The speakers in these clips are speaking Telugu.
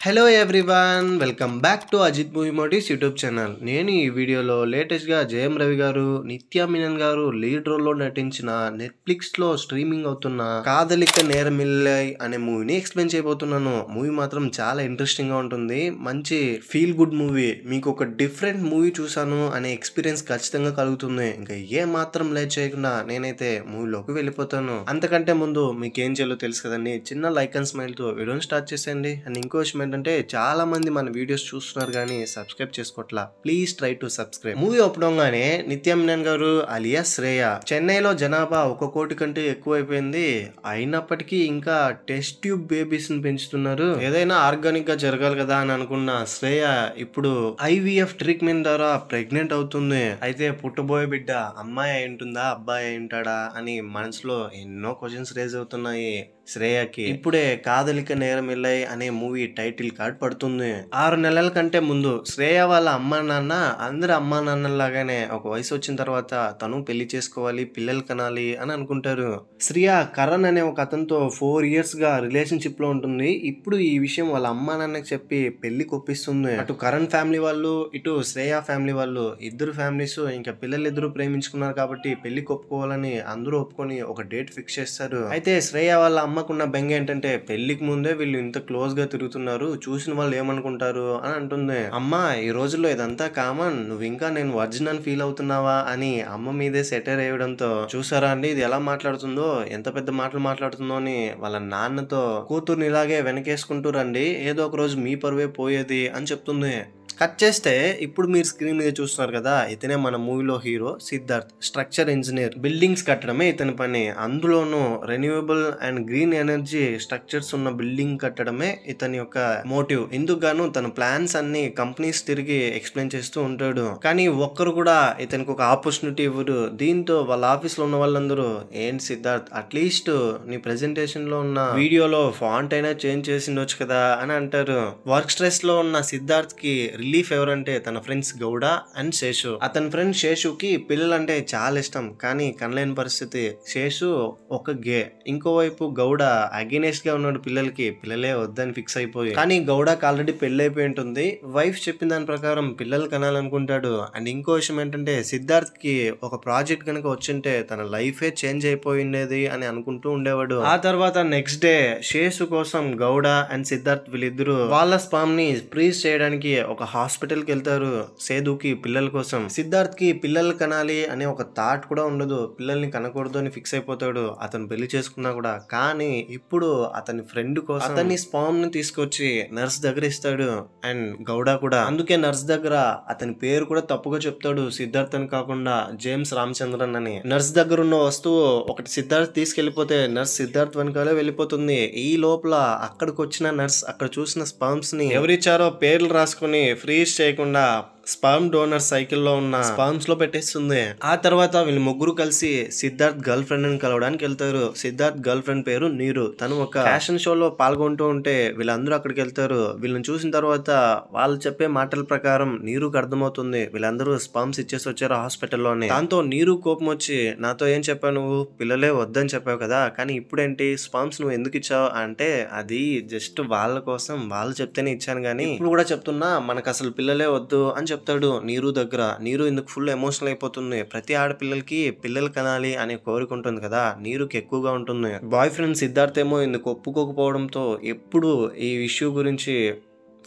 Hello everyone, welcome back to Ajith movie motives YouTube channel. నేను ఈ వీడియోలో లేటెస్ట్గా జయం రవి గారు, నిత్యా మీనన్ గారు లీడ్ రోల్లో నటించిన నెట్ఫ్లిక్స్లో స్ట్రీమింగ్ అవుతున్న కాదలిక నేరమిల్లై అనే మూవీని ఎక్స్ప్లెయిన్ చేయబోతున్నాను. మూవీ మాత్రం చాలా ఇంట్రెస్టింగ్గా ఉంటుంది. మంచి ఫీల్ గుడ్ మూవీ. మీకు ఒక డిఫరెంట్ మూవీ చూసాను అనే ఎక్స్పీరియన్స్ ఖచ్చితంగా కలుగుతుంది. ఇంకా ఏ మాత్రం లేట్ చేయకుండా నేనైతే మూవీలోకి వెళ్ళిపోతాను. అంతకంటే ముందు మీకేం చేయాలో తెలుసు కదండి. చిన్న లైక్ అండ్ స్మైల్తో వీడియోని స్టార్ట్ చేసేయండి. అండ్ ఇంకో విషయం ఏంటంటే, చాలా మంది మన వీడియోస్ చూస్తున్నారు కానీ సబ్స్క్రైబ్ చేసుకోవట్లా. Please try to subscribe. Movie ఒప్పడంగానే నిత్యా మీనన్ గారు అలియా శ్రేయ, చెన్నైలో జనాభా 1 కోటి కంటే ఎక్కువైపోయింది. అయినప్పటికీ ఇంకా టెస్ట్ ట్యూబ్ బేబీస్ ని పెంచుతున్నారు. ఏదైనా ఆర్గానిక్ గా జరగాలి కదా అని అనుకున్న శ్రేయ ఇప్పుడు IVF ట్రీట్మెంట్ ద్వారా ప్రెగ్నెంట్ అవుతుంది. అయితే పుట్టబోయే బిడ్డ అమ్మాయి అయి ఉంటుందా, అబ్బాయి అయి ఉంటాడా అని మనసులో ఎన్నో క్వశ్చన్స్ రేజ్ అవుతున్నాయి శ్రేయకి. ఇప్పుడే కాదలిక నేరమిల్లై అనే మూవీ టైటిల్ కార్డ్ పడుతుంది. 6 నెలల కంటే ముందు శ్రేయ వాళ్ళ అమ్మా నాన్న అందరు అమ్మా నాన్నలాగానే ఒక వయసు వచ్చిన తర్వాత తను పెళ్లి చేసుకోవాలి, పిల్లలు కనాలి అని అనుకుంటారు. శ్రేయ కరణ్ అనే ఒక అతనితో 4 years గా రిలేషన్షిప్ లో ఉంటుంది. ఇప్పుడు ఈ విషయం వాళ్ళ అమ్మా నాన్నకి చెప్పి పెళ్లి కొప్పిస్తుంది. అటు కరణ్ ఫ్యామిలీ వాళ్ళు, ఇటు శ్రేయ ఫ్యామిలీ వాళ్ళు, ఇద్దరు ఫ్యామిలీస్ ఇంకా పిల్లలు ఇద్దరు ప్రేమించుకున్నారు కాబట్టి పెళ్లి కొప్పుకోవాలని అందరూ ఒప్పుకొని ఒక డేట్ ఫిక్స్ చేస్తారు. అయితే శ్రేయ వాళ్ళ అమ్మకున్న బెంగ ఏంటంటే, పెళ్లికి ముందే వీళ్ళు ఇంత క్లోజ్ గా తిరుగుతున్నారు, చూసిన వాళ్ళు ఏమనుకుంటారు అని అంటుంది. అమ్మ, ఈ రోజుల్లో ఇదంతా కామన్, నువ్వు ఇంకా నేను వర్జిన్ అని ఫీల్ అవుతున్నావా అని అమ్మ మీదే సెటర్ వేయడంతో, చూసారా అండి ఇది ఎలా మాట్లాడుతుందో, ఎంత పెద్ద మాటలు మాట్లాడుతుందో అని వాళ్ళ నాన్నతో కూతుర్ని ఇలాగే వెనకేసుకుంటూ రండి, ఏదో ఒక రోజు మీ పరువే పోయేది అని చెప్తుంది. కట్ చేస్తే ఇప్పుడు మీరు స్క్రీన్ మీద చూస్తున్నారు కదా, ఇతనే మన మూవీలో hero Siddharth. Structure engineer, buildings కట్టడమే ఇతని పని. అందులోనూ renewable and green energy structures ఉన్న బిల్డింగ్ కట్టడమే ఇతని యొక్క మోటివ్. ఇందుకు గాను తన ప్లాన్స్ అన్ని కంపెనీస్ తిరిగి ఎక్స్ప్లెయిన్ చేస్తూ ఉంటాడు. కానీ ఒక్కరు కూడా ఇతనికి ఒక ఆపర్చునిటీ ఇవ్వరు. దీంతో వాళ్ళ ఆఫీస్ లో ఉన్న వాళ్ళందరూ, ఏంటి సిద్ధార్థ్, అట్లీస్ట్ నీ ప్రెజెంటేషన్ లో ఉన్న వీడియోలో ఫాంట్ అయినా చేంజ్ చేసిండొచ్చు కదా అని అంటారు. వర్క్ స్ట్రెస్ లో ఉన్న సిద్ధార్థ్ కి రిలీఫ్ ఎవరంటే తన ఫ్రెండ్స్ గౌడ అండ్ శేషు. అతని ఫ్రెండ్ శేషుకి పిల్లలంటే చాలా ఇష్టం, కానీ కనలేని పరిస్థితి. శేషు ఒక గే, ఇంకోవైపు గౌడ అగెనెస్ట్ గా ఉన్నాడు. పిల్లలకి పిల్లలే వద్దని ఫిక్స్ అయిపోయి, కానీ గౌడకి ఆల్రెడీ పెళ్ళైపోయి ఉంటుంది. వైఫ్ చెప్పిన దాని ప్రకారం పిల్లలు కనాలనుకుంటాడు. అండ్ ఇంకో విషయం ఏంటంటే, సిద్ధార్థ్ కి ఒక ప్రాజెక్ట్ కనుక వచ్చింటే తన లైఫే చేంజ్ అయిపోయిండేది అని అనుకుంటూ ఉండేవాడు. ఆ తర్వాత నెక్స్ట్ డే శేషు కోసం గౌడ అండ్ సిద్ధార్థ్ వీళ్ళిద్దరూ వాళ్ళ స్పామ్ ని ఫ్రీజ్ చేయడానికి ఒక హాస్పిటల్ కి వెళ్తారు. సేదుకి పిల్లల కోసం. సిద్ధార్థ్ కి పిల్లలు కనాలి అనే ఒక థాట్ కూడా ఉండదు. పిల్లల్ని కనకూడదు అని ఫిక్స్ అయిపోతాడు. అతను పెళ్లి చేసుకున్నా కూడా. కానీ ఇప్పుడు అతని ఫ్రెండ్ కోసం అతని స్పామ్ ని తీసుకొచ్చి నర్స్ దగ్గర ఇస్తాడు. అండ్ గౌడ కూడా అందుకే నర్స్ దగ్గర అతని పేరు కూడా తప్పుగా చెప్తాడు. సిద్ధార్థ్ అని కాకుండా జేమ్స్ రామచంద్రన్ అని. నర్స్ దగ్గర ఉన్న వస్తువు ఒకటి సిద్ధార్థ్ తీసుకెళ్లిపోతే నర్స్ సిద్ధార్థ్ వెనకాలే వెళ్ళిపోతుంది. ఈ లోపల అక్కడికి వచ్చిన నర్స్ అక్కడ చూసిన స్పామ్స్ ని ఎవరిచ్చారో పేర్లు రాసుకుని ఫ్రీజ్ చేయకుండా స్పర్మ్ డోనర్ సైకిల్లో ఉన్న స్పర్మ్స్ లో పెట్టేస్తుంది. ఆ తర్వాత వీళ్ళు ముగ్గురు కలిసి సిద్ధార్థ్ గర్ల్ ఫ్రెండ్ ని కలవడానికి వెళ్తారు. సిద్ధార్థ్ గర్ల్ ఫ్రెండ్ పేరు నీరు. తను ఒక ఫ్యాషన్ షోలో పాల్గొంటూ ఉంటే వీళ్ళందరూ అక్కడికి వెళ్తారు. వీళ్ళని చూసిన తర్వాత వాళ్ళు చెప్పే మాటల ప్రకారం నీరుకు అర్థమవుతుంది వీళ్ళందరూ స్పర్మ్స్ ఇచ్చేసి వచ్చారు హాస్పిటల్లోనే. దాంతో నీరు కోపం వచ్చి, నాతో ఏం చెప్పావు నువ్వు, పిల్లలే వద్దని చెప్పావు కదా, కానీ ఇప్పుడేంటి స్పర్మ్స్ నువ్వు ఎందుకు ఇచ్చావు అంటే, అది జస్ట్ వాళ్ళ కోసం, వాళ్ళు చెప్తేనే ఇచ్చాను, కానీ ఇప్పుడు కూడా చెప్తున్నా మనకు అసలు పిల్లలే వద్దు అని చెప్తాడు నీరు దగ్గర. నీరు ఇందుకు ఫుల్ ఎమోషనల్ అయిపోతుంది. ప్రతి ఆడపిల్లలకి పిల్లలు కనాలి అనే కోరిక ఉంటుంది కదా, నీరుకి ఎక్కువగా ఉంటుంది. బాయ్ ఫ్రెండ్ సిద్ధార్థ్ ఏమో ఇందుకు ఒప్పుకోకపోవడంతో ఎప్పుడు ఈ ఇష్యూ గురించి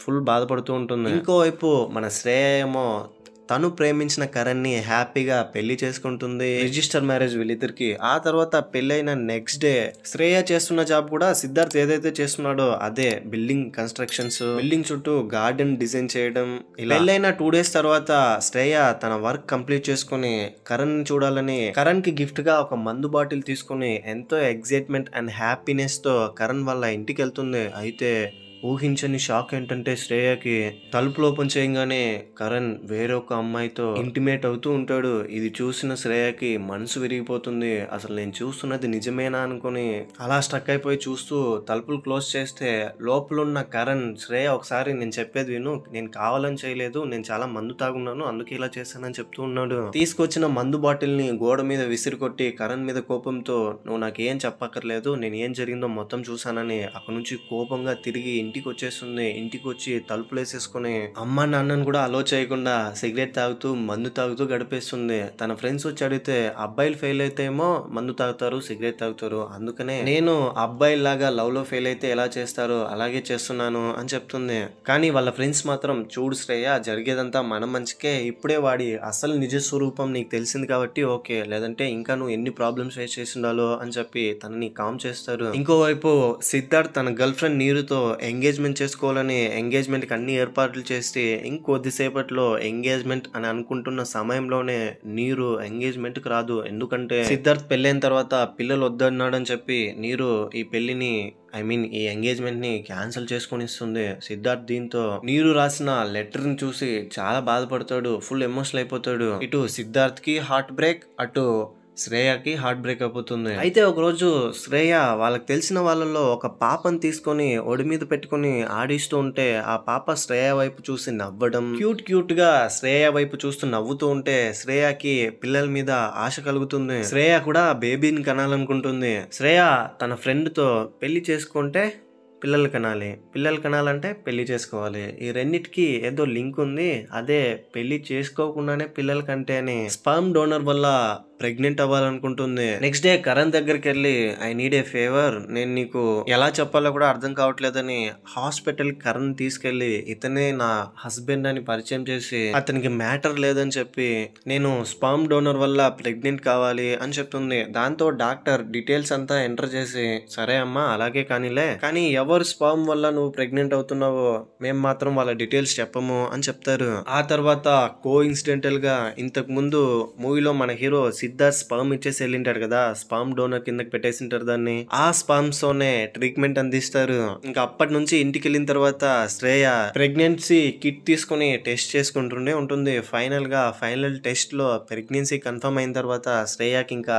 ఫుల్ బాధపడుతూ ఉంటుంది. ఇంకోవైపు మన శ్రేయ ఏమో తను ప్రేమించిన కరణ్ ని హ్యాపీగా పెళ్లి చేసుకుంటుంది. రిజిస్టర్ మ్యారేజ్ వీళ్ళిద్దరికి. ఆ తర్వాత పెళ్ళైన నెక్స్ట్ డే శ్రేయ చేస్తున్న జాబ్ కూడా సిద్ధార్థ్ ఏదైతే చేస్తున్నాడో అదే, బిల్డింగ్ కన్స్ట్రక్షన్స్, బిల్డింగ్ చుట్టూ గార్డెన్ డిజైన్ చేయడం. పెళ్ళైన 2 days తర్వాత శ్రేయ తన వర్క్ కంప్లీట్ చేసుకుని కరణ్ చూడాలని కరణ్ కి గిఫ్ట్ గా ఒక మందు బాటిల్ తీసుకుని ఎంతో ఎక్సైట్మెంట్ అండ్ హ్యాపీనెస్ తో కరణ్ వాళ్ళ ఇంటికి వెళ్తుంది. అయితే ఊహించని షాక్ ఏంటంటే, శ్రేయకి తలుపులు ఓపెన్ చేయగానే కరణ్ వేరొక అమ్మాయితో ఇంటిమేట్ అవుతూ ఉంటాడు. ఇది చూసిన శ్రేయకి మనసు విరిగిపోతుంది. అసలు నేను చూస్తున్నది నిజమేనా అనుకుని అలా స్టక్ అయిపోయి చూస్తూ తలుపులు క్లోజ్ చేస్తే లోపలున్న కరణ్, శ్రేయ ఒకసారి నేను చెప్పేది విను, నేను కావాలని చేయలేదు, నేను చాలా మందు తాగున్నాను, అందుకే ఇలా చేశానని చెప్తూ ఉన్నాడు. తీసుకొచ్చిన మందు బాటిల్ ని గోడ మీద విసిరి కొట్టి కరణ్ మీద కోపంతో, నువ్వు నాకేం చెప్పక్కర్లేదు, నేను ఏం జరిగిందో మొత్తం చూసానని అక్కడి నుంచి కోపంగా తిరిగి ఇంటికి వచ్చేస్తుంది. ఇంటికి వచ్చి తలుపులు వేసేసుకుని అమ్మ నాన్నని కూడా అలో చేయకుండా సిగరెట్ తాగుతూ మందు తాగుతూ గడిపేస్తుంది. తన ఫ్రెండ్స్ వచ్చి అడిగితే అబ్బాయిలు ఫెయిల్ అయితే ఏమో మందు తాగుతారు, సిగరెట్ తాగుతారు, అందుకనే నేను అబ్బాయిలాగా లవ్ లో ఫెయిల్ అయితే ఎలా చేస్తారు అలాగే చేస్తున్నాను అని చెప్తుంది. కానీ వాళ్ళ ఫ్రెండ్స్ మాత్రం చూడు శ్రేయ, జరిగేదంతా మన మంచికే, ఇప్పుడే వాడి అసలు నిజ స్వరూపం నీకు తెలిసింది కాబట్టి ఓకే, లేదంటే ఇంకా నువ్వు ఎన్ని ప్రాబ్లమ్స్ ఫేస్ చేసి ఉండాలో అని చెప్పి తనని కామ్ చేస్తారు. ఇంకోవైపు సిద్ధార్థ్ తన గర్ల్ ఫ్రెండ్ నీరుతో ఎంగేజ్మెంట్ చేసుకోవాలని ఎంగేజ్మెంట్ కి అన్ని ఏర్పాట్లు చేసి ఇంకొద్దిసేపట్లో ఎంగేజ్మెంట్ అని అనుకుంటున్న సమయంలోనే నీరు ఎంగేజ్మెంట్ కి రాదు. ఎందుకంటే సిద్ధార్థ్ పెళ్ళైన తర్వాత పిల్లలు వద్దన్నాడని చెప్పి నీరు ఈ పెళ్లిని ఈ ఎంగేజ్మెంట్ ని క్యాన్సిల్ చేసుకొని ఇస్తుంది. సిద్ధార్థ్ దీంతో నీరు రాసిన లెటర్ ని చూసి చాలా బాధపడతాడు, ఫుల్ ఎమోషనల్ అయిపోతాడు. ఇటు సిద్ధార్థ్ కి హార్ట్ బ్రేక్, అటు శ్రేయకి హార్ట్ బ్రేక్ అయిపోతుంది. అయితే ఒక రోజు శ్రేయ వాళ్ళకి తెలిసిన వాళ్ళలో ఒక పాపని తీసుకొని ఒడి మీద పెట్టుకుని ఆడిస్తూ ఉంటే ఆ పాప శ్రేయ వైపు చూసి నవ్వడం, క్యూట్ గా శ్రేయ వైపు చూస్తూ నవ్వుతూ ఉంటే శ్రేయకి పిల్లల మీద ఆశ కలుగుతుంది. శ్రేయ కూడా బేబీని కనాలనుకుంటుంది. శ్రేయ తన ఫ్రెండ్ తో పెళ్లి చేసుకుంటే పిల్లలు కనాలి, పిల్లలు కనాలంటే పెళ్లి చేసుకోవాలి, ఈ రెండిటికి ఏదో లింక్ ఉంది, అదే పెళ్లి చేసుకోకుండానే పిల్లల కంటే అని స్పర్మ్ డోనర్ వల్ల ప్రెగ్నెంట్ అవ్వాలనుకుంటుంది. నెక్స్ట్ డే కరణ్ దగ్గరికి వెళ్ళి ఐ నీడ్ ఏ ఫేవర్, నేను నీకు ఎలా చెప్పాలో కూడా అర్థం కావట్లేదని హాస్పిటల్ కరణ్ తీసుకెళ్లి ఇతనే నా హస్బెండ్ అని పరిచయం చేసి అతనికి మ్యాటర్ లేదని చెప్పి నేను స్పర్మ్ డోనర్ వల్ల ప్రెగ్నెంట్ కావాలి అని చెప్తుంది. దాంతో డాక్టర్ డీటెయిల్స్ అంతా ఎంటర్ చేసి సరే అమ్మా అలాగే కానీలే, కానీ ఎవరు స్పర్మ్ వల్ల నువ్వు ప్రెగ్నెంట్ అవుతున్నావో మేము మాత్రం వాళ్ళ డీటెయిల్స్ చెప్పము అని చెప్తారు. ఆ తర్వాత కో ఇన్సిడెంటల్ గా ఇంతకు ముందు మూవీలో మన హీరో సిద్ధార్థ్ స్పర్మ్ ఇచ్చేసి వెళ్ళింటాడు కదా, స్పర్మ్ డోనర్ కిందకి పెట్టేసింటారు దాన్ని, ఆ స్పర్మ్స్ తోనే ట్రీట్మెంట్ అందిస్తారు. ఇంకా అప్పటి నుంచి ఇంటికి వెళ్ళిన తర్వాత శ్రేయ ప్రెగ్నెన్సీ కిట్ తీసుకుని టెస్ట్ చేసుకుంటుండే ఉంటుంది. ఫైనల్ టెస్ట్ లో ప్రెగ్నెన్సీ కన్ఫర్మ్ అయిన తర్వాత శ్రేయకి ఇంకా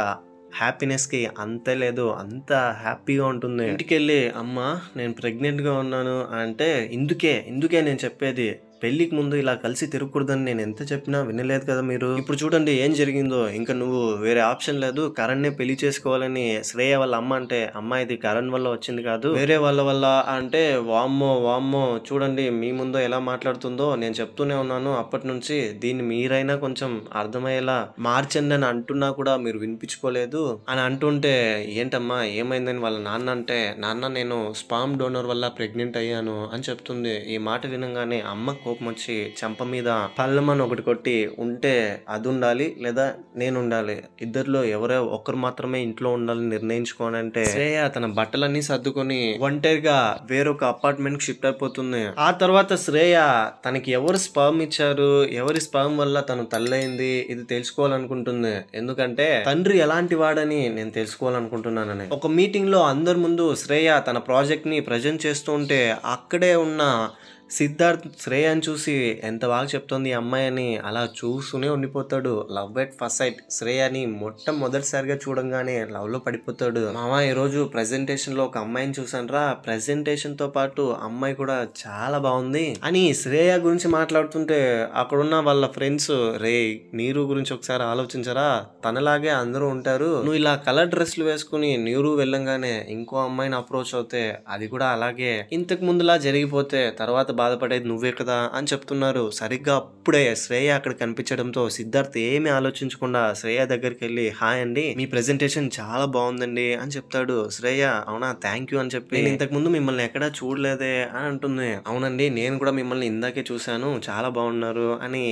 హ్యాపీనెస్ కి అంతే లేదు, అంత హ్యాపీగా ఉంటుంది. ఇంటికి వెళ్ళి అమ్మ నేను ప్రెగ్నెంట్ గా ఉన్నాను అంటే ఇందుకే నేను చెప్పేది, పెళ్లికి ముందు ఇలా కలిసి తిరగకూడదని నేను ఎంత చెప్పినా వినలేదు కదా మీరు. ఇప్పుడు చూడండి ఏం జరిగిందో, ఇంకా నువ్వు వేరే ఆప్షన్ లేదు, కరణ్ నే పెళ్లి చేసుకోవాలని శ్రేయ వాళ్ళ అమ్మ అంటే అమ్మ ఇది కరణ్ వల్ల వచ్చింది కాదు వేరే వాళ్ళ వల్ల అంటే వామ్మో చూడండి మీ ముందు ఎలా మాట్లాడుతుందో, నేను చెప్తూనే ఉన్నాను అప్పటి నుంచి, దీన్ని మీరైనా కొంచెం అర్థమయ్యేలా మార్చండి అని అంటున్నా కూడా మీరు వినిపించుకోలేదు అని అంటుంటే ఏంటమ్మా ఏమైందని వాళ్ళ నాన్న అంటే, నాన్న నేను స్పర్మ్ డోనర్ వల్ల ప్రెగ్నెంట్ అయ్యాను అని చెప్తుంది. ఈ మాట వినగానే అమ్మ కోపం వచ్చి చెంప మీద పళ్ళమని ఒకటి కొట్టి, ఉంటే అది ఉండాలి లేదా నేను ఉండాలి, ఇద్దరిలో ఎవరో ఒకరు మాత్రమే ఇంట్లో ఉండాలని నిర్ణయించుకోనంటే శ్రేయ తన బట్టలన్నీ సర్దుకొని ఒంటరిగా వేరొక అపార్ట్మెంట్ కి షిఫ్ట్ అయిపోతుంది. ఆ తర్వాత శ్రేయ తనకి ఎవరు స్పర్మ్ ఇచ్చారు, ఎవరి స్పర్మ్ వల్ల తను తల్లయింది ఇది తెలుసుకోవాలనుకుంటుంది. ఎందుకంటే తండ్రి ఎలాంటి వాడని నేను తెలుసుకోవాలనుకుంటున్నానని. ఒక మీటింగ్ లో అందరి ముందు శ్రేయ తన ప్రాజెక్ట్ ని ప్రజెంట్ చేస్తూ ఉంటే అక్కడే ఉన్న సిద్ధార్థ్ శ్రేయని చూసి ఎంత బాగా చెప్తోంది ఈ అమ్మాయి అని అలా చూస్తూనే ఉండిపోతాడు. లవ్ ఎట్ ఫస్ట్ సైట్, శ్రేయని మొట్టమొదటిసారిగా చూడంగానే లవ్ లో పడిపోతాడు. మామ ఈ రోజు ప్రెజెంటేషన్ లో ఒక అమ్మాయిని చూసానురా, ప్రెజెంటేషన్ తో పాటు అమ్మాయి కూడా చాలా బాగుంది అని శ్రేయ గురించి మాట్లాడుతుంటే అక్కడున్న వాళ్ళ ఫ్రెండ్స్ రే నీరు గురించి ఒకసారి ఆలోచించరా, తనలాగే అందరూ ఉంటారు, నువ్వు ఇలా కలర్ డ్రెస్లు వేసుకుని నీరు వెళ్ళంగానే ఇంకో అమ్మాయిని అప్రోచ్ అవుతే అది కూడా అలాగే ఇంతకు ముందులా జరిగిపోతే తర్వాత బాధపడేది నువ్వే కదా అని చెప్తున్నారు. సరిగ్గా అప్పుడే శ్రేయ అక్కడ కనిపించడంతో సిద్ధార్థ్ ఏమీ ఆలోచించకుండా శ్రేయ దగ్గరికి వెళ్ళి హాయ్ అండి మీ ప్రెజెంటేషన్ చాలా బాగుందండి అని చెప్తాడు. శ్రేయ అవునా థ్యాంక్ యూ అని చెప్పి, నేను ఇంతకు ముందు మిమ్మల్ని ఎక్కడా చూడలేదే అని అంటుంది. అవునండి నేను కూడా మిమ్మల్ని ఇందాకే చూశాను చాలా బాగున్నారు అని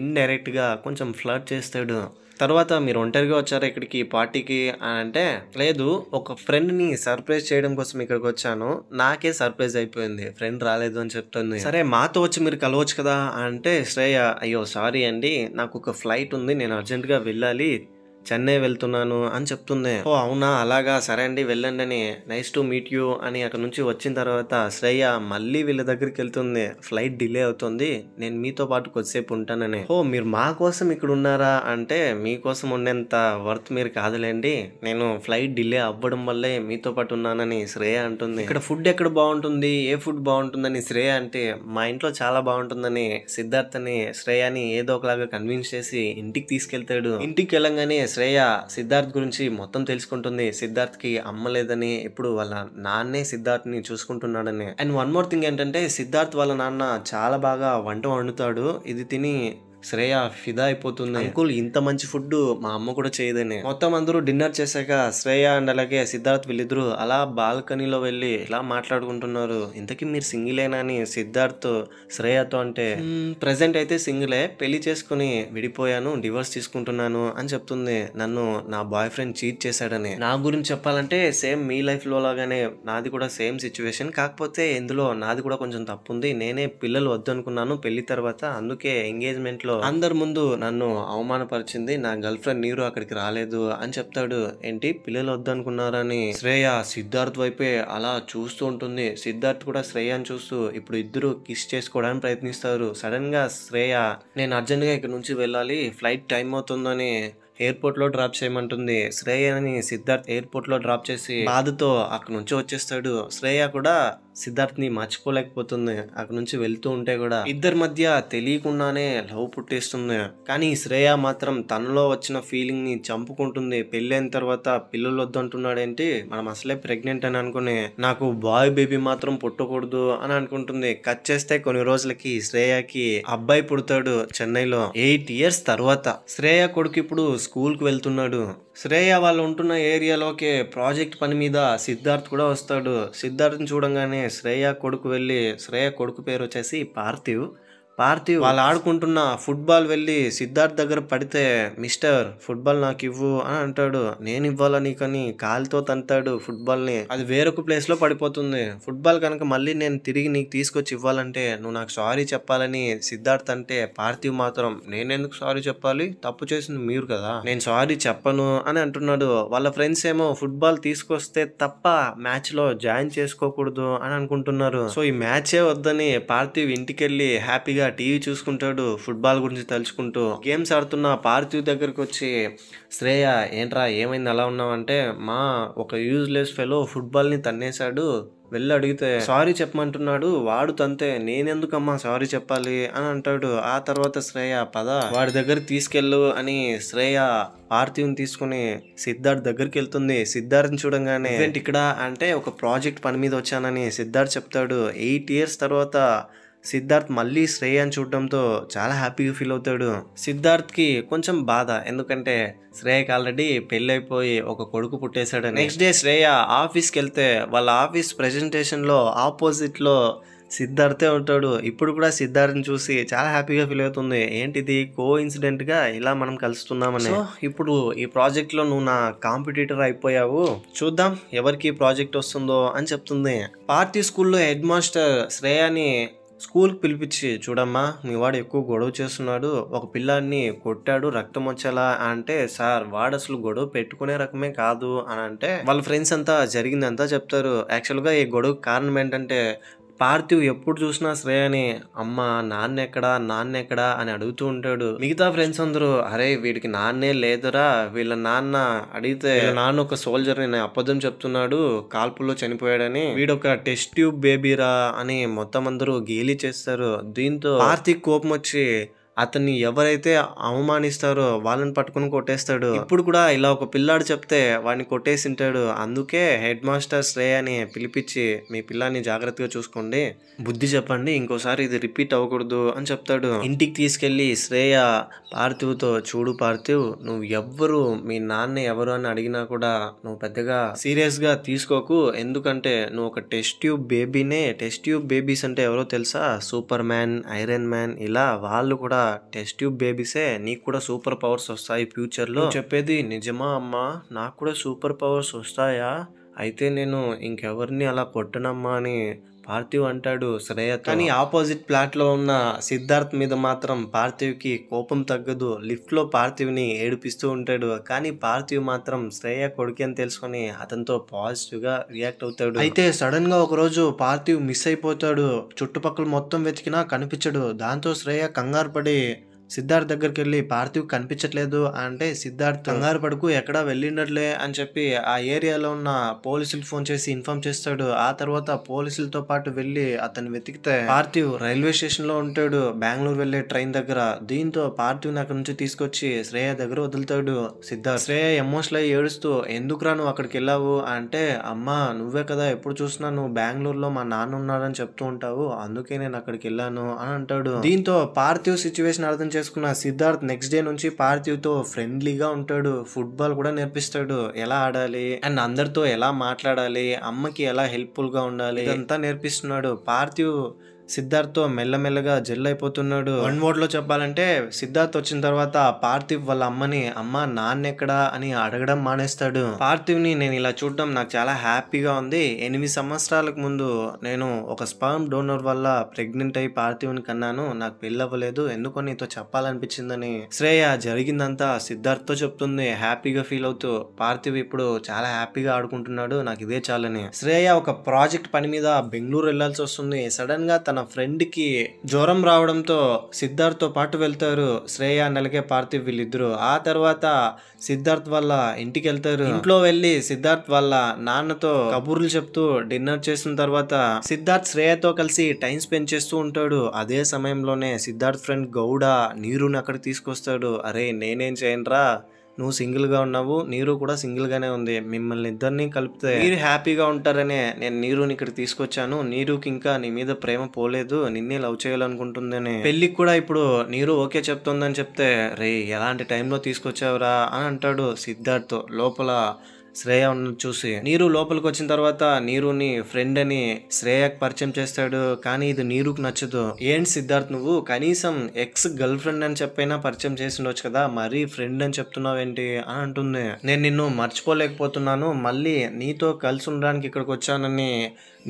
ఇండైరెక్ట్ గా కొంచెం ఫ్లర్ట్ చేస్తాడు. తర్వాత మీరు ఒంటరిగా వచ్చారా ఇక్కడికి పార్టీకి అని అంటే, లేదు ఒక ఫ్రెండ్ ని సర్ప్రైజ్ చేయడం కోసం ఇక్కడికి వచ్చాను, నాకే సర్ప్రైజ్ అయిపోయింది ఫ్రెండ్ రాలేదు అని చెప్తుంది. సరే మాతో వచ్చి మీరు కలవచ్చు కదా అంటే శ్రేయ అయ్యో సారీ అండి నాకు ఒక ఫ్లైట్ ఉంది నేను అర్జెంట్ గా వెళ్ళాలి చెన్నై వెళ్తున్నాను అని చెప్తుంది. ఓ అవునా అలాగా సరే అండి వెళ్ళండి అని నైస్ టు మీట్ యూ అని అక్కడ నుంచి వచ్చిన తర్వాత శ్రేయ మళ్ళీ వీళ్ళ దగ్గరికి వెళ్తుంది. ఫ్లైట్ డిలే అవుతుంది నేను మీతో పాటు కొద్దిసేపు ఉంటానని. ఓ మీరు మా కోసం ఇక్కడ ఉన్నారా అంటే, మీకోసం ఉండేంత వర్త్ మీరు కాదులేండి, నేను ఫ్లైట్ డిలే అవ్వడం వల్లే మీతో పాటు ఉన్నానని శ్రేయ అంటుంది. ఇక్కడ ఫుడ్ ఎక్కడ బాగుంటుంది ఏ ఫుడ్ బాగుంటుందని శ్రేయ అంటే, మా ఇంట్లో చాలా బాగుంటుందని సిద్ధార్థ్ అని శ్రేయని ఏదో ఒకలాగా కన్విన్స్ చేసి ఇంటికి తీసుకెళ్తాడు. ఇంటికి వెళ్ళంగానే శ్రేయ సిద్ధార్థ్ గురించి మొత్తం తెలుసుకుంటుంది. సిద్ధార్థ్కి అమ్మ లేదని, ఇప్పుడు వాళ్ళ నాన్నే సిద్ధార్థ్ని చూసుకుంటున్నాడని. అండ్ వన్ మోర్ థింగ్ ఏంటంటే సిద్ధార్థ్ వాళ్ళ నాన్న చాలా బాగా వంట వండుతాడు. ఇది తిని శ్రేయ ఫిదా అయిపోతుంది. అంకుల్ ఇంత మంచి ఫుడ్ మా అమ్మ కూడా చేయదని. మొత్తం అందరూ డిన్నర్ చేశాక శ్రేయ అండ్ అలాగే సిద్ధార్థ్ వీళ్ళిద్దరూ అలా బాల్కనీలో వెళ్ళి ఇలా మాట్లాడుకుంటున్నారు. ఇంతకీ మీరు సింగిలేనా అని సిద్ధార్థ్ శ్రేయతో అంటే, ప్రెసెంట్ అయితే సింగిలే, పెళ్లి చేసుకుని విడిపోయాను, డివోర్స్ తీసుకుంటున్నాను అని చెప్తుంది. నన్ను నా బాయ్ ఫ్రెండ్ చీట్ చేశాడని. నా గురించి చెప్పాలంటే సేమ్ మీ లైఫ్ లో లాగానే నాది కూడా సేమ్ సిచ్యువేషన్. కాకపోతే ఇందులో నాది కూడా కొంచెం తప్పు ఉంది. నేనే పిల్లలు వద్దనుకున్నాను పెళ్లి తర్వాత. అందుకే ఎంగేజ్మెంట్ లో అందరి ముందు నన్ను అవమానపరిచింది. నా గర్ల్ ఫ్రెండ్ నీరు అక్కడికి రాలేదు అని చెప్తాడు. ఏంటి పిల్లలు వద్దనుకున్నారని శ్రేయ సిద్ధార్థ్ వైపే అలా చూస్తూ ఉంటుంది. సిద్ధార్థ్ కూడా శ్రేయని చూస్తూ ఇప్పుడు ఇద్దరు కిస్ చేసుకోవడానికి ప్రయత్నిస్తారు. సడన్ గా శ్రేయ నేను అర్జెంట్ గా ఇక్కడ నుంచి వెళ్ళాలి, ఫ్లైట్ టైం అవుతుందని ఎయిర్పోర్ట్ లో డ్రాప్ చేయమంటుంది. శ్రేయని సిద్ధార్థ్ ఎయిర్పోర్ట్ లో డ్రాప్ చేసి బాధతో అక్కడ నుంచి వచ్చేస్తాడు. శ్రేయ కూడా సిద్ధార్థ్ ని మర్చిపోలేకపోతుంది. అక్కడ నుంచి వెళ్తూ ఉంటే కూడా ఇద్దరి మధ్య తెలియకుండానే లవ్ పుట్టేస్తుంది. కానీ శ్రేయ మాత్రం తనలో వచ్చిన ఫీలింగ్ ని చంపుకుంటుంది. పెళ్ళైన తర్వాత పిల్లలు వద్దంటున్నాడేంటి, మనం అసలే ప్రెగ్నెంట్ అని అనుకుని నాకు బాయ్ బేబీ మాత్రం పుట్టకూడదు అని అనుకుంటుంది. కట్ చేస్తే కొన్ని రోజులకి శ్రేయకి అబ్బాయి పుడతాడు చెన్నైలో 8 years తర్వాత. శ్రేయ కొడుకు ఇప్పుడు స్కూల్ కు వెళ్తున్నాడు. శ్రేయ వాళ్ళు ఉంటున్న ఏరియాలోకి ప్రాజెక్ట్ పని మీద సిద్ధార్థ్ కూడా వస్తాడు. సిద్ధార్థ్ని చూడంగానే శ్రేయ కొడుకు వెళ్ళి, శ్రేయ కొడుకు పేరు వచ్చేసి పార్థివ్ వాళ్ళు ఆడుకుంటున్న ఫుట్బాల్ వెళ్ళి సిద్ధార్థ్ దగ్గర పడితే, మిస్టర్ ఫుట్బాల్ నాకు ఇవ్వు అని అంటాడు. నేను ఇవ్వాలా నీకని కాలుతో తంతాడు ఫుట్బాల్ ని. అది వేరొక ప్లేస్ లో పడిపోతుంది. ఫుట్బాల్ కనుక మళ్ళీ నేను తిరిగి నీకు తీసుకొచ్చి ఇవ్వాలంటే నువ్వు నాకు సారీ చెప్పాలని సిద్ధార్థ్ అంటే, పార్థివ్ మాత్రం నేనెందుకు సారీ చెప్పాలి, తప్పు చేసింది మీరు కదా, నేను సారీ చెప్పను అని అంటున్నాడు. వాళ్ళ ఫ్రెండ్స్ ఏమో ఫుట్బాల్ తీసుకొస్తే తప్ప మ్యాచ్ లో జాయిన్ చేసుకోకూడదు అని అనుకుంటున్నారు. సో ఈ మ్యాచే వద్దని పార్థివ్ ఇంటికెళ్ళి హ్యాపీగా టీవీ చూసుకుంటాడు. ఫుట్బాల్ గురించి తలుచుకుంటూ గేమ్స్ ఆడుతున్న పార్థివ్ దగ్గరకు వచ్చి, శ్రేయ ఏంట్రా ఏమైంది అలా ఉన్నావు అంటే, మా ఒక యూజ్లెస్ ఫెలో ఫుట్బాల్ ని తన్నేశాడు, వెళ్ళి అడిగితే సారీ చెప్పమంటున్నాడు, వాడు తంతే నేనెందుకమ్మా సారీ చెప్పాలి అని అంటాడు. ఆ తర్వాత శ్రేయ పద వాడి దగ్గర తీసుకెళ్ళు అని శ్రేయ పార్థివ్ని తీసుకుని సిద్ధార్థ్ దగ్గరికి వెళ్తుంది. సిద్ధార్థ్ని చూడంగానే ఏంటి ఇక్కడ అంటే, ఒక ప్రాజెక్ట్ పని మీద వచ్చానని సిద్ధార్థ్ చెప్తాడు. 8 years తర్వాత సిద్ధార్థ్ మళ్ళీ శ్రేయని చూడడంతో చాలా హ్యాపీగా ఫీల్ అవుతాడు. సిద్ధార్థ్కి కొంచెం బాధ, ఎందుకంటే శ్రేయకి ఆల్రెడీ పెళ్ళైపోయి ఒక కొడుకు పుట్టేశాడని. నెక్స్ట్ డే శ్రేయ ఆఫీస్కి వెళ్తే వాళ్ళ ఆఫీస్ ప్రెజెంటేషన్ లో ఆపోజిట్ లో సిద్ధార్థే ఉంటాడు. ఇప్పుడు కూడా సిద్ధార్థ్ని చూసి చాలా హ్యాపీగా ఫీల్ అవుతుంది. ఏంటిది కో ఇన్సిడెంట్ గా ఇలా మనం కలుస్తున్నామని. సో ఇప్పుడు ఈ ప్రాజెక్ట్ లో నువ్వు నా కాంపిటీటర్ అయిపోయావు, చూద్దాం ఎవరికి ప్రాజెక్ట్ వస్తుందో అని చెప్తుంది. పార్టీ స్కూల్లో హెడ్ మాస్టర్ శ్రేయాని స్కూల్కి పిలిపించి, చూడమ్మా మీ వాడు ఎక్కువ గొడవ చేస్తున్నాడు, ఒక పిల్లాన్ని కొట్టాడు రక్తం వచ్చేలా అంటే, సార్ వాడు అసలు గొడవ పెట్టుకునే రకమే కాదు అని అంటే, వాళ్ళ ఫ్రెండ్స్ అంతా జరిగిందంతా చెప్తారు. యాక్చువల్గా ఈ గొడవ కారణం ఏంటంటే, పార్థివ్ ఎప్పుడు చూసినా శ్రేయని అమ్మ నాన్న ఎక్కడా అని అడుగుతూ ఉంటాడు. మిగతా ఫ్రెండ్స్ అందరూ అరే వీడికి నాన్నే లేదురా, వీళ్ళ నాన్న అడిగితే వీళ్ళ నాన్న ఒక సోల్జర్ అని అబద్ధం చెప్తున్నాడు, కాల్పుల్లో చనిపోయాడని, వీడొక టెస్ట్ ట్యూబ్ బేబీరా అని మొత్తం అందరూ గేలి చేస్తారు. దీంతో పార్థివ్ కోపం వచ్చి అతన్ని ఎవరైతే అవమానిస్తారో వాళ్ళని పట్టుకుని కొట్టేస్తాడు. ఇప్పుడు కూడా ఇలా ఒక పిల్లాడు చెప్తే వాడిని కొట్టేసింటాడు. అందుకే హెడ్ మాస్టర్ శ్రేయని పిలిపించి, మీ పిల్లాన్ని జాగ్రత్తగా చూసుకోండి, బుద్ధి చెప్పండి, ఇంకోసారి ఇది రిపీట్ అవ్వకూడదు అని చెప్తాడు. ఇంటికి తీసుకెళ్లి శ్రేయ పార్థివ్తో, చూడు పార్థివ్, నువ్వు ఎవ్వరు మీ నాన్న ఎవరు అని అడిగినా కూడా నువ్వు పెద్దగా సీరియస్ గా తీసుకోకు, ఎందుకంటే నువ్వు ఒక టెస్ట్ ట్యూబ్ బేబీనే. టెస్ట్ ట్యూబ్ బేబీస్ అంటే ఎవరో తెలుసా, సూపర్ మ్యాన్, ఐరన్ మ్యాన్, ఇలా వాళ్ళు కూడా టెస్ట్ ట్యూబ్ బేబీసే. నీకు కూడా సూపర్ పవర్స్ వస్తాయి ఫ్యూచర్ లో. చెప్పేది నిజమా అమ్మా, నాకు కూడా సూపర్ పవర్స్ వస్తాయా, అయితే నేను ఇంకెవరిని అలా కొట్టనమ్మా అని పార్థివ్ అంటాడు శ్రేయతో. కానీ ఆపోజిట్ ప్లాట్ లో ఉన్న సిద్ధార్థ్ మీద మాత్రం పార్థివ్ కి కోపం తగ్గదు. లిఫ్ట్ లో పార్థివ్ ని ఏడిపిస్తూ ఉంటాడు. కానీ పార్థివ్ మాత్రం శ్రేయ కొడుకు అని తెలుసుకుని అతనితో పాజిటివ్ గా రియాక్ట్ అవుతాడు. అయితే సడన్ గా ఒక రోజు పార్థివ్ మిస్ అయిపోతాడు. చుట్టుపక్కల మొత్తం వెతికినా కనిపించడు. దాంతో శ్రేయ కంగారు పడి సిద్ధార్థ్ దగ్గరికి వెళ్ళి పార్థివ్ కనిపించట్లేదు అంటే సిద్ధార్థ్ కంగారు పడుకు ఎక్కడా వెళ్ళిండట్లే అని చెప్పి ఆ ఏరియాలో ఉన్న పోలీసులకు ఫోన్ చేసి ఇన్ఫార్మ్ చేస్తాడు. ఆ తర్వాత పోలీసులతో పాటు వెళ్ళి అతన్ని వెతికితే పార్థివ్ రైల్వే స్టేషన్ లో ఉంటాడు, బెంగళూరు వెళ్లే ట్రైన్ దగ్గర. దీంతో పార్థివ్ అక్కడ నుంచి తీసుకొచ్చి శ్రేయ దగ్గర వదులుతాడు సిద్ధార్థ్. శ్రేయ ఎమోషనల్ అయ్యి ఏడుస్తూ ఎందుకురా నువ్వు అక్కడికి వెళ్ళావు అంటే, అమ్మా నువ్వే కదా ఎప్పుడు చూసినా నువ్వు బెంగళూరులో మా నాన్న ఉన్నాడని చెప్తూ ఉంటావు, అందుకే నేను అక్కడికి వెళ్ళాను అని అంటాడు. దీంతో పార్థివ్ సిచ్యువేషన్ అర్థం చేసుకున్న సిద్ధార్థ్ నెక్స్ట్ డే నుంచి పార్థివ్ తో ఫ్రెండ్లీగా ఉంటాడు. ఫుట్బాల్ కూడా నేర్పిస్తాడు, ఎలా ఆడాలి అండ్ అందరితో ఎలా మాట్లాడాలి, అమ్మకి ఎలా హెల్ప్ఫుల్ గా ఉండాలి ఇదంతా నేర్పిస్తున్నాడు. పార్థివ్ సిద్ధార్థ్ తో మెల్లమెల్లగా జెల్ అయిపోతున్నాడు. వన్ వర్డ్ లో చెప్పాలంటే సిద్ధార్థ్ వచ్చిన తర్వాత పార్థివ్ వాళ్ళ అమ్మని అమ్మ నాన్న ఎక్కడా అని అడగడం మానేస్తాడు. పార్థివ్ ని నేను ఇలా చూడడం నాకు చాలా హ్యాపీగా ఉంది. 8 సంవత్సరాలకు ముందు నేను ఒక స్పర్మ్ డోనర్ వల్ల ప్రెగ్నెంట్ అయి పార్థివ్ ని కన్నాను, నాకు పెళ్లి అవ్వలేదు, ఎందుకో నీతో చెప్పాలనిపించిందని శ్రేయ జరిగిందంతా సిద్ధార్థ్ తో చెప్తుంది హ్యాపీగా ఫీల్ అవుతూ. పార్థివ్ ఇప్పుడు చాలా హ్యాపీగా ఆడుకుంటున్నాడు, నాకు ఇదే చాలని. శ్రేయ ఒక ప్రాజెక్ట్ పని మీద బెంగళూరు వెళ్లాల్సి వస్తుంది. సడన్ గా తన ఫ్రెండ్ కి జ్వరం రావడంతో సిద్ధార్థ్ తో పాటు వెళ్తారు శ్రేయ అండ్ అలాగే పార్థివ్ వీళ్ళిద్దరు. ఆ తర్వాత సిద్ధార్థ్ వాళ్ళ ఇంటికి వెళ్తారు. ఇంట్లో వెళ్లి సిద్ధార్థ్ వాళ్ళ నాన్నతో కబుర్లు చెప్తూ డిన్నర్ చేసిన తర్వాత సిద్ధార్థ్ శ్రేయతో కలిసి టైం స్పెండ్ చేస్తూ ఉంటాడు. అదే సమయంలోనే సిద్ధార్థ్ ఫ్రెండ్ గౌడ నీరుని అక్కడికి తీసుకొస్తాడు. అరే నేనేం చేయనురా, నువ్వు సింగిల్ గా ఉన్నావు, నీరు కూడా సింగిల్ గానే ఉంది, మిమ్మల్ని ఇద్దరిని కలిపితే మీరు హ్యాపీగా ఉంటారనే నేను నీరుని ఇక్కడ తీసుకొచ్చాను, నీరుకి ఇంకా నీ మీద ప్రేమ పోలేదు, నిన్నే లవ్ చేయాలనుకుంటుందని. పెళ్లికి కూడా ఇప్పుడు నీరు ఓకే చెప్తుందని చెప్తే రే ఎలాంటి టైంలో తీసుకొచ్చావురా అని అంటాడు సిద్ధార్థ్. లోపల శ్రేయ ఉన్నది చూసి నీరు లోపలికి వచ్చిన తర్వాత నీరుని ఫ్రెండ్ అని శ్రేయకు పరిచయం చేస్తాడు. కానీ ఇది నీరుకు నచ్చదు. ఏంటి సిద్ధార్థ్ నువ్వు కనీసం ఎక్స్ గర్ల్ ఫ్రెండ్ అని చెప్పైనా పరిచయం చేసి ఉండొచ్చు కదా, మరీ ఫ్రెండ్ అని చెప్తున్నావేంటి అని అంటుంది. నేను నిన్ను మర్చిపోలేకపోతున్నాను, మళ్ళీ నీతో కలిసి ఉండడానికి ఇక్కడికి వచ్చానని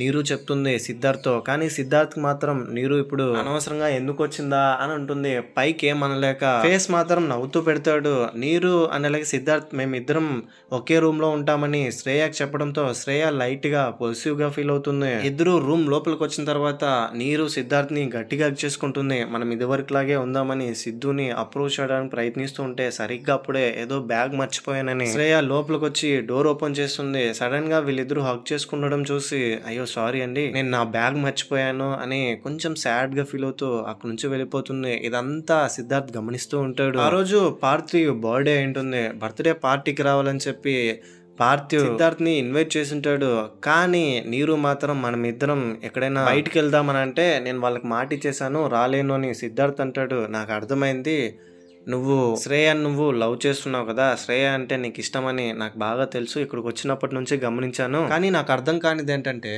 నీరు చెప్తుంది సిద్ధార్థ్తో. కానీ సిద్ధార్థ్ మాత్రం నీరు ఇప్పుడు అనవసరంగా ఎందుకు వచ్చిందా అని అంటుంది. పైకి ఏమనలేక ఫేస్ మాత్రం నవ్వుతూ పెడతాడు. నీరు అనలేక సిద్ధార్థ్ మేమిద్దరం ఒకే రూమ్ లో ఉంటామని శ్రేయకి చెప్పడంతో శ్రేయ లైట్ గా పొజిటివ్ గా ఫీల్ అవుతుంది. ఇద్దరు రూమ్ లోపలికి వచ్చిన తర్వాత నీరు సిద్ధార్థ్ ని గట్టిగా చేసుకుంటుంది. మనం ఇదివరకు లాగే ఉందామని సిద్ధుని అప్రోచ్ చేయడానికి ప్రయత్నిస్తూ ఉంటే సరిగ్గా అప్పుడే ఏదో బ్యాగ్ మర్చిపోయానని శ్రేయ లోపలికి వచ్చి డోర్ ఓపెన్ చేస్తుంది. సడన్ గా వీళ్ళిద్దరు హగ్ చేసుకుండడం చూసి అయ్యో సారీ అండి నేను నా బ్యాగ్ మర్చిపోయాను అని కొంచెం సాడ్ గా ఫీల్ అవుతూ అక్కడి నుంచి వెళ్ళిపోతుంది. ఇదంతా సిద్ధార్థ్ గమనిస్తూ ఉంటాడు. ఆ రోజు పార్థివ్ బర్త్డే ఉంటుంది. బర్త్డే పార్టీకి రావాలని చెప్పి పార్థివ్ సిద్ధార్థ్ ని ఇన్వైట్ చేసింటాడు. కానీ నీరు మాత్రం మనం ఇద్దరం ఎక్కడైనా బయటికి వెళ్దామని అంటే నేను వాళ్ళకి మాట ఇచ్చేసాను రాలేను అని సిద్ధార్థ్ అంటాడు. నాకు అర్థమైంది, నువ్వు శ్రేయాన్ని నువ్వు లవ్ చేస్తున్నావు కదా, శ్రేయ అంటే నీకు ఇష్టమని నాకు బాగా తెలుసు, ఇక్కడికి వచ్చినప్పటి నుంచి గమనించాను. కానీ నాకు అర్థం కానిది ఏంటంటే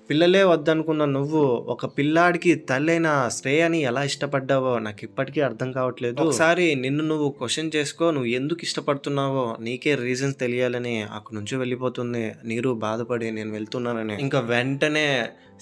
పిల్లలే వద్దనుకున్న నువ్వు ఒక పిల్లాడికి తల్లైన శ్రేయని ఎలా ఇష్టపడ్డావో నాకు ఇప్పటికీ అర్థం కావట్లేదు. ఒకసారి నిన్ను నువ్వు క్వశ్చన్ చేసుకో, నువ్వు ఎందుకు ఇష్టపడుతున్నావో నీకే రీజన్స్ తెలియాలని అక్కడి నుంచి వెళ్ళిపోతుంది నీరు బాధపడి నేను వెళ్తున్నానని. ఇంకా వెంటనే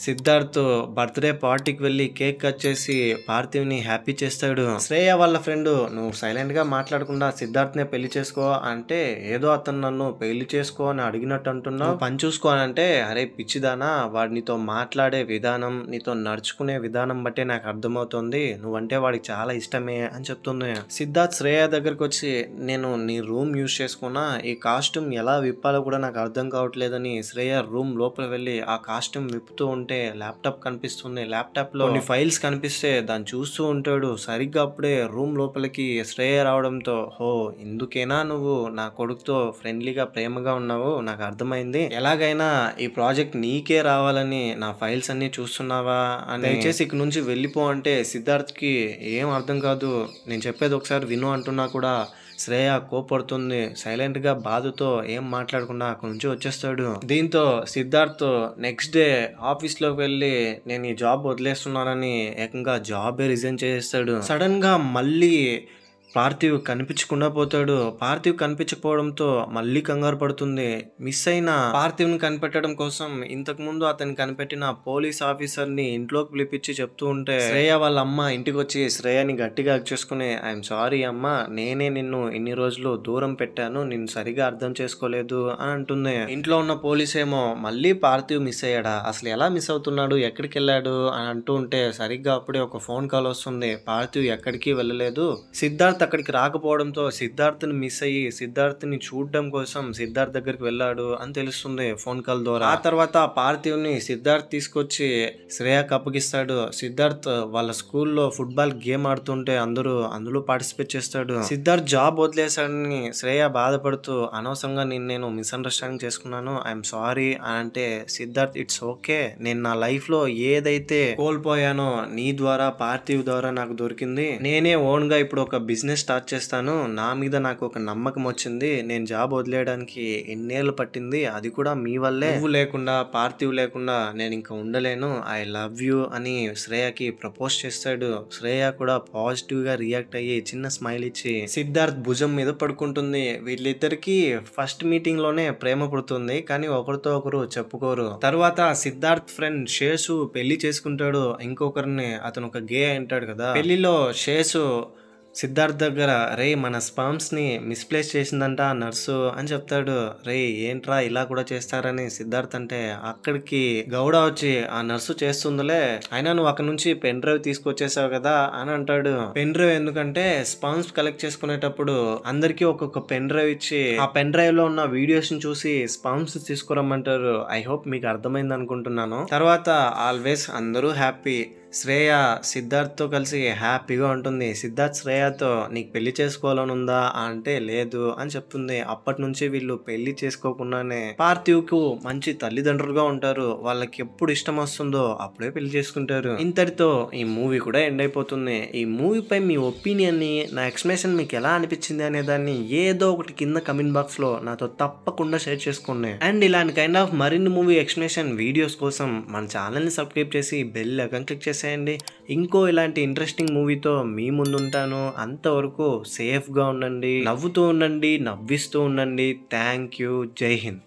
సిద్ధార్థ్ బర్త్డే పార్టీకి వెళ్ళి కేక్ కట్ చేసి పార్థివ్ ని హ్యాపీ చేస్తాడు. శ్రేయ వాళ్ళ ఫ్రెండ్ నువ్వు సైలెంట్ గా మాట్లాడకుండా సిద్ధార్థ్ నే పెళ్లి చేసుకో అంటే ఏదో అతను నన్ను పెళ్లి చేసుకో అని అడిగినట్టు అంటున్నావు, పని చూసుకో అని అంటే అరే పిచ్చిదానా, వాడు నీతో మాట్లాడే విధానం నీతో నడుచుకునే విధానం బట్టే నాకు అర్థమవుతుంది నువ్వంటే వాడికి చాలా ఇష్టమే అని చెప్తుంది. సిద్ధార్థ్ శ్రేయ దగ్గరకు వచ్చి నేను నీ రూమ్ యూజ్ చేసుకున్నా, ఈ కాస్ట్యూమ్ ఎలా విప్పాలో కూడా నాకు అర్థం కావట్లేదని శ్రేయ రూమ్ లోపల వెళ్ళి ఆ కాస్ట్యూమ్ విప్పుతూ ఉంటే ల్యాప్టాప్ కనిపిస్తుంది. ల్యాప్టాప్ లో కొన్ని ఫైల్స్ కనిపిస్తే దాన్ని చూస్తూ ఉంటాడు. సరిగ్గా అప్పుడే రూమ్ లోపలికి శ్రేయ రావడంతో హో ఇందుకేనా నువ్వు నా కొడుకుతో ఫ్రెండ్లీగా ప్రేమగా ఉన్నావు, నాకు అర్థమైంది, ఎలాగైనా ఈ ప్రాజెక్ట్ నీకే రావాలని నా ఫైల్స్ అన్ని చూస్తున్నావా అని, దయచేసి ఇక నుంచి వెళ్ళిపో అంటే సిద్ధార్థ్ కి ఏం అర్థం కాదు, నేను చెప్పేది ఒకసారి విను అంటున్నా కూడా శ్రేయ కోపడుతుంది. సైలెంట్ గా బాధతో ఏం మాట్లాడకుండా అక్కడి నుంచి వచ్చేస్తాడు. దీంతో సిద్ధార్థ్ నెక్స్ట్ డే ఆఫీస్ లోకి వెళ్ళి నేను ఈ జాబ్ వదిలేస్తున్నానని ఏకంగా జాబ్ రిజైన్ చేస్తాడు. సడన్ గా మళ్ళీ పార్థివ్ కనిపించకుండా పోతాడు. పార్థివ్ కనిపించకపోవడంతో మళ్ళీ కంగారు పడుతుంది. మిస్ అయిన పార్థివ్ ని కనిపెట్టడం కోసం ఇంతకు ముందు అతన్ని కనిపెట్టిన పోలీస్ ఆఫీసర్ ని ఇంట్లోకి పిలిపించి చెప్తూ ఉంటే శ్రేయ వాళ్ళ అమ్మ ఇంటికి వచ్చి శ్రేయని గట్టిగా హగ్ చేసుకుని ఐఎమ్ సారీ అమ్మ, నేనే నిన్ను ఇన్ని రోజులు దూరం పెట్టాను, నిన్ను సరిగా అర్థం చేసుకోలేదు అని అంటుంది. ఇంట్లో ఉన్న పోలీస్ ఏమో మళ్ళీ పార్థివ్ మిస్ అయ్యాడా, అసలు ఎలా మిస్ అవుతున్నాడు, ఎక్కడికి వెళ్ళాడు అని అంటూ ఉంటే సరిగ్గా అప్పుడే ఒక ఫోన్ కాల్ వస్తుంది. పార్థివ్ ఎక్కడికి వెళ్ళలేదు. సిద్ధార్థ్ అక్కడికి రాకపోవడంతో సిద్ధార్థ్ ని మిస్ అయ్యి సిద్ధార్థ్ ని చూడడం కోసం సిద్ధార్థ్ దగ్గరికి వెళ్ళాడు అని తెలుస్తుంది ఫోన్ కాల్ ద్వారా. ఆ తర్వాత పార్థివ్ ని సిద్ధార్థ్ తీసుకొచ్చి శ్రేయకు అప్పగిస్తాడు. సిద్ధార్థ్ వాళ్ళ స్కూల్లో ఫుట్బాల్ గేమ్ ఆడుతుంటే అందులో పార్టిసిపేట్ చేస్తాడు. సిద్ధార్థ్ జాబ్ వదిలేశాడని శ్రేయ బాధపడుతూ అనవసరంగా నేను మిస్అండర్స్టాండింగ్ చేసుకున్నాను, ఐఎమ్ సారీ అని అంటే సిద్ధార్థ్ ఇట్స్ ఓకే, నేను నా లైఫ్ లో ఏదైతే కోల్పోయానో నీ ద్వారా పార్థివ్ ద్వారా నాకు దొరికింది. నేనే ఓన్ గా ఇప్పుడు ఒక బిజినెస్ స్టార్ట్ చేస్తాను. నా మీద నాకు ఒక నమ్మకం వచ్చింది. నేను జాబ్ వదిలేయడానికి ఎన్నేళ్ళు పట్టింది, అది కూడా మీ వల్లే. నువ్వు లేకుండా పార్థివ్ లేకుండా నేను ఇంకా ఉండలేను, ఐ లవ్ యూ అని శ్రేయకి ప్రపోజ్ చేస్తాడు. శ్రేయ కూడా పాజిటివ్ గా రియాక్ట్ అయ్యి చిన్న స్మైల్ ఇచ్చి సిద్ధార్థ్ భుజం మీద పడుకుంటుంది. వీళ్ళిద్దరికి ఫస్ట్ మీటింగ్ లోనే ప్రేమ పుడుతుంది, కానీ ఒకరితో ఒకరు చెప్పుకోరు. తర్వాత సిద్ధార్థ్ ఫ్రెండ్ శేషు పెళ్లి చేసుకుంటాడు ఇంకొకరిని. అతను ఒక గే అంటాడు కదా. పెళ్లిలో శేషు సిద్ధార్థ్ దగ్గర రే మన స్పర్మ్స్ ని మిస్ప్లేస్ చేసిందంట ఆ నర్సు అని చెప్తాడు. రే ఏంట్రా ఇలా కూడా చేస్తారని సిద్ధార్థ్ అంటే అక్కడికి గౌడ వచ్చి ఆ నర్సు చేస్తుందిలే, అయినా నువ్వు అక్కడ నుంచి పెన్ డ్రైవ్ తీసుకొచ్చేసావు కదా అని అంటాడు. పెన్ డ్రైవ్ ఎందుకంటే స్పర్మ్స్ కలెక్ట్ చేసుకునేటప్పుడు అందరికి ఒక్కొక్క పెన్ డ్రైవ్ ఇచ్చి ఆ పెన్ డ్రైవ్ లో ఉన్న వీడియోస్ ని చూసి స్పర్మ్స్ తీసుకురమ్మంటారు. ఐ హోప్ మీకు అర్థమైంది అనుకుంటున్నాను. తర్వాత ఆల్వేస్ అందరూ హ్యాపీ. శ్రేయ సిద్ధార్థ్ తో కలిసి హ్యాపీగా ఉంటుంది. సిద్ధార్థ్ శ్రేయతో నీకు పెళ్లి చేసుకోవాలని ఉందా అంటే లేదు అని చెప్తుంది. అప్పటి నుంచి వీళ్ళు పెళ్లి చేసుకోకుండానే పార్థివ్ కు మంచి తల్లిదండ్రులుగా ఉంటారు. వాళ్ళకి ఎప్పుడు ఇష్టం వస్తుందో అప్పుడే పెళ్లి చేసుకుంటారు. ఇంతటితో ఈ మూవీ కూడా ఎండ్ అయిపోతుంది. ఈ మూవీపై మీ ఒపీనియన్ ని, నా ఎక్స్ప్లెనేషన్ మీకు ఎలా అనిపించింది అనే దాన్ని ఏదో ఒకటి కింద కమెంట్ బాక్స్ లో నాతో తప్పకుండా షేర్ చేసుకోండి. అండ్ ఇలాంటి కైండ్ ఆఫ్ మరిన్ని మూవీ ఎక్స్ప్లెనేషన్ వీడియోస్ కోసం మన ఛానల్ ని సబ్స్క్రైబ్ చేసి బెల్ ఐకాన్ క్లిక్ చేసి ఇంకో ఇలాంటి ఇంట్రెస్టింగ్ మూవీతో మీ ముందు ఉంటాను. అంతవరకు సేఫ్ గా ఉండండి, నవ్వుతూ ఉండండి, నవ్విస్తూ ఉండండి. Thank you. జై హింద్.